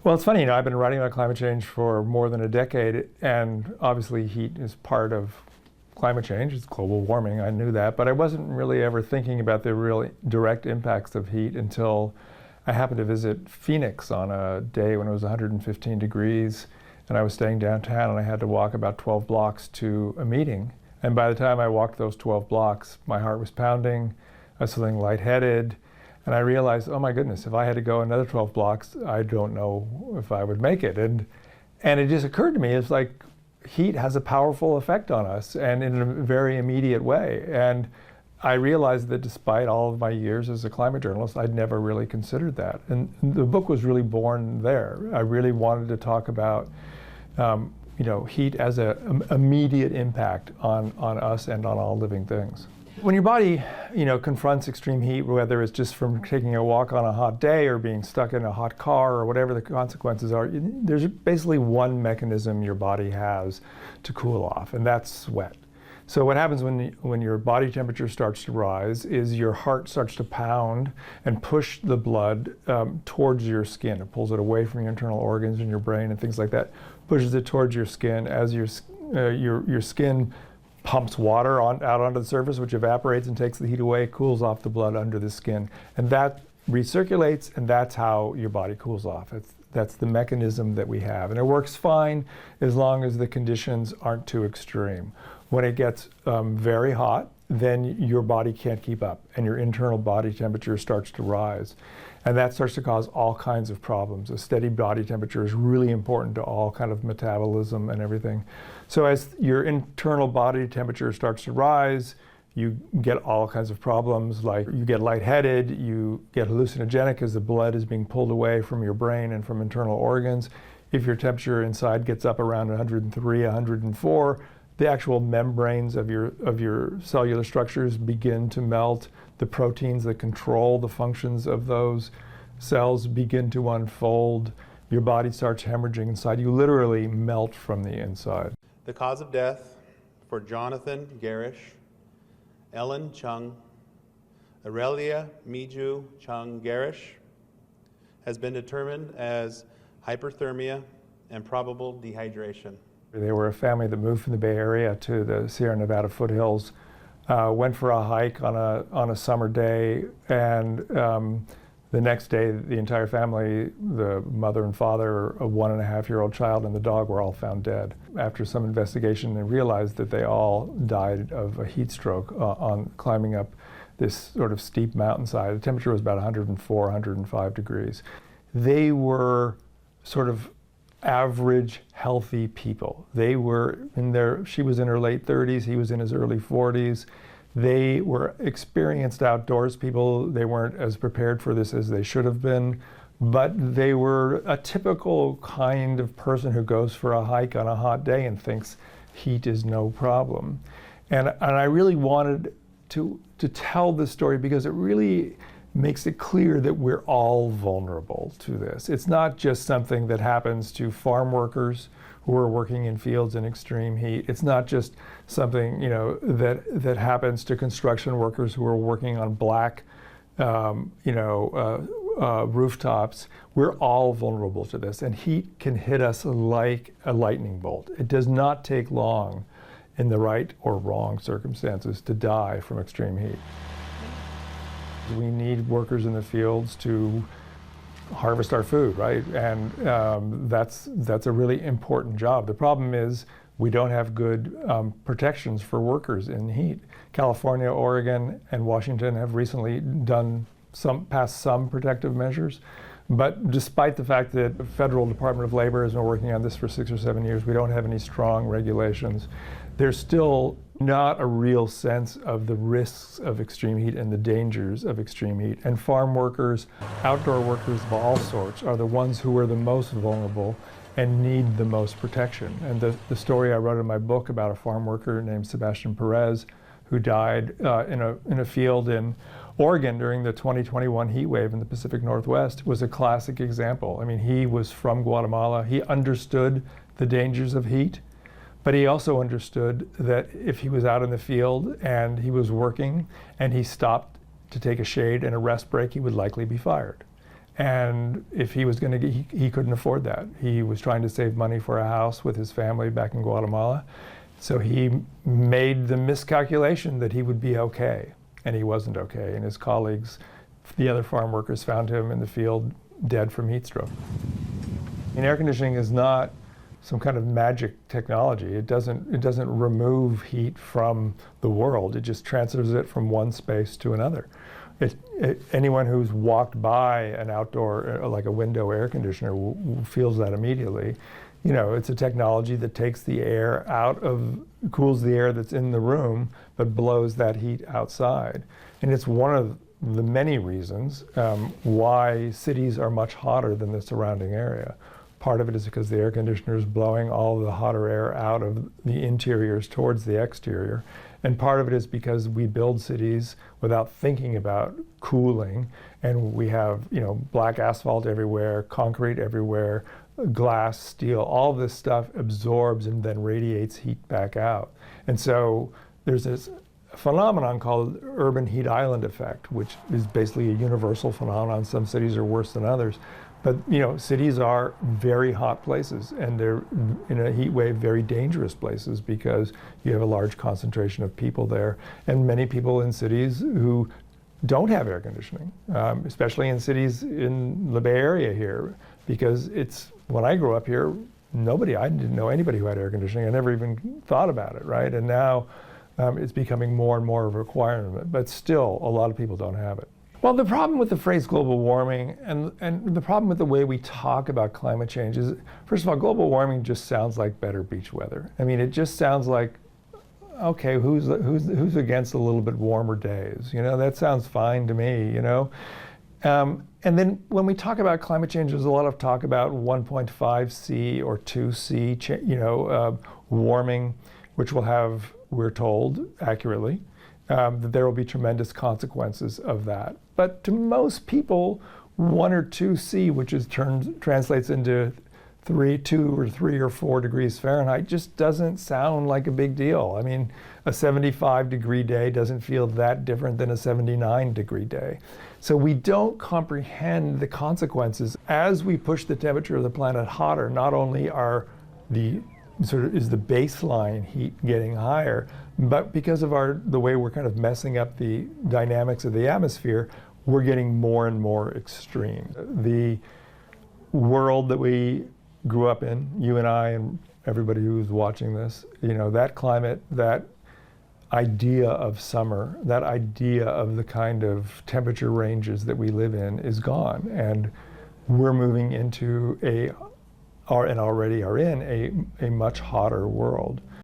Well, it's funny, I've been writing about climate change for more than a decade, and obviously heat is part of climate change. It's global warming, I knew that, but I wasn't really ever thinking about the really direct impacts of heat until I happened to visit Phoenix on a day when it was 115 degrees, and I was staying downtown, and I had to walk about 12 blocks to a meeting. And by the time I walked those 12 blocks, my heart was pounding, I was feeling lightheaded, and I realized, oh my goodness, if I had to go another 12 blocks, I don't know if I would make it. And it just occurred to me, it's like heat has a powerful effect on us, and in a very immediate way. And I realized that despite all of my years as a climate journalist, I'd never really considered that. And the book was really born there. I really wanted to talk about heat as an immediate impact on us and on all living things. When your body, confronts extreme heat, whether it's just from taking a walk on a hot day or being stuck in a hot car or whatever the consequences are, there's basically one mechanism your body has to cool off, and that's sweat. So what happens when your body temperature starts to rise is your heart starts to pound and push the blood towards your skin. It pulls it away from your internal organs and your brain and things like that, pushes it towards your skin as your skin pumps water out onto the surface, which evaporates and takes the heat away, cools off the blood under the skin. And that recirculates, and that's how your body cools off. That's the mechanism that we have. And it works fine as long as the conditions aren't too extreme. When it gets very hot, then your body can't keep up, and your internal body temperature starts to rise. And that starts to cause all kinds of problems. A steady body temperature is really important to all kind of metabolism and everything. So as your internal body temperature starts to rise, you get all kinds of problems, like you get lightheaded, you get hallucinogenic as the blood is being pulled away from your brain and from internal organs. If your temperature inside gets up around 103, 104, the actual membranes of your cellular structures begin to melt. The proteins that control the functions of those cells begin to unfold. Your body starts hemorrhaging inside. You literally melt from the inside. The cause of death for Jonathan Garish, Ellen Chung, Aurelia Miju Chung Garish has been determined as hyperthermia and probable dehydration. They were a family that moved from the Bay Area to the Sierra Nevada foothills, went for a hike on a summer day, and the next day the entire family, the mother and father, a 1.5-year-old child, and the dog were all found dead. After some investigation, they realized that they all died of a heat stroke on climbing up this sort of steep mountainside. The temperature was about 104, 105 degrees. They were sort of average, healthy people. They were she was in her late 30s, he was in his early 40s. They were experienced outdoors people. They weren't as prepared for this as they should have been, but they were a typical kind of person who goes for a hike on a hot day and thinks heat is no problem. And I really wanted to tell this story because it really makes it clear that we're all vulnerable to this. It's not just something that happens to farm workers who are working in fields in extreme heat. It's not just something that happens to construction workers who are working on black rooftops. We're all vulnerable to this, and heat can hit us like a lightning bolt. It does not take long in the right or wrong circumstances to die from extreme heat. We need workers in the fields to harvest our food, right? And that's a really important job. The problem is we don't have good protections for workers in heat. California, Oregon, and Washington have recently passed some protective measures. But despite the fact that the Federal Department of Labor has been working on this for 6 or 7 years, we don't have any strong regulations. There's still not a real sense of the risks of extreme heat and the dangers of extreme heat. And farm workers, outdoor workers of all sorts are the ones who are the most vulnerable and need the most protection. And the story I wrote in my book about a farm worker named Sebastian Perez, who died in a field in Oregon during the 2021 heat wave in the Pacific Northwest, was a classic example. I mean, he was from Guatemala. He understood the dangers of heat, but he also understood that if he was out in the field and he was working and he stopped to take a shade and a rest break, he would likely be fired. And if he was going to, he couldn't afford that. He was trying to save money for a house with his family back in Guatemala. So he made the miscalculation that he would be okay, and he wasn't okay. And his colleagues, the other farm workers, found him in the field dead from heat stroke. And air conditioning is not some kind of magic technology. It doesn't remove heat from the world. It just transfers it from one space to another. Anyone who's walked by an outdoor, like a window air conditioner, feels that immediately. You know, it's a technology that takes the air cools the air that's in the room, but blows that heat outside. And it's one of the many reasons why cities are much hotter than the surrounding area. Part of it is because the air conditioner is blowing all the hotter air out of the interiors towards the exterior. And part of it is because we build cities without thinking about cooling, and we have, you know, black asphalt everywhere, concrete everywhere, glass, steel, all this stuff absorbs and then radiates heat back out. And so there's this phenomenon called urban heat island effect, which is basically a universal phenomenon. Some cities are worse than others. But, you know, cities are very hot places, and they're, in a heat wave, very dangerous places because you have a large concentration of people there, and many people in cities who don't have air conditioning, especially in cities in the Bay Area here, because when I grew up here, I didn't know anybody who had air conditioning. I never even thought about it, right? And now it's becoming more and more of a requirement, but still, a lot of people don't have it. Well, the problem with the phrase global warming and the problem with the way we talk about climate change is, first of all, global warming just sounds like better beach weather. I mean, it just sounds like, okay, who's against a little bit warmer days? You know, that sounds fine to me, you know? And then when we talk about climate change, there's a lot of talk about 1.5 C or 2 C, warming, which will have, we're told accurately, that there will be tremendous consequences of that. But to most people, 1 or 2 C, which translates into 2 or 3 or 4 degrees Fahrenheit, just doesn't sound like a big deal. I mean, a 75-degree day doesn't feel that different than a 79-degree day. So we don't comprehend the consequences. As we push the temperature of the planet hotter, not only is the baseline heat getting higher, but because of the way we're kind of messing up the dynamics of the atmosphere, we're getting more and more extreme. The world that we grew up in, you and I and everybody who's watching this, you know, that climate, that idea of summer, that idea of the kind of temperature ranges that we live in is gone. And we're moving into and already are in a much hotter world.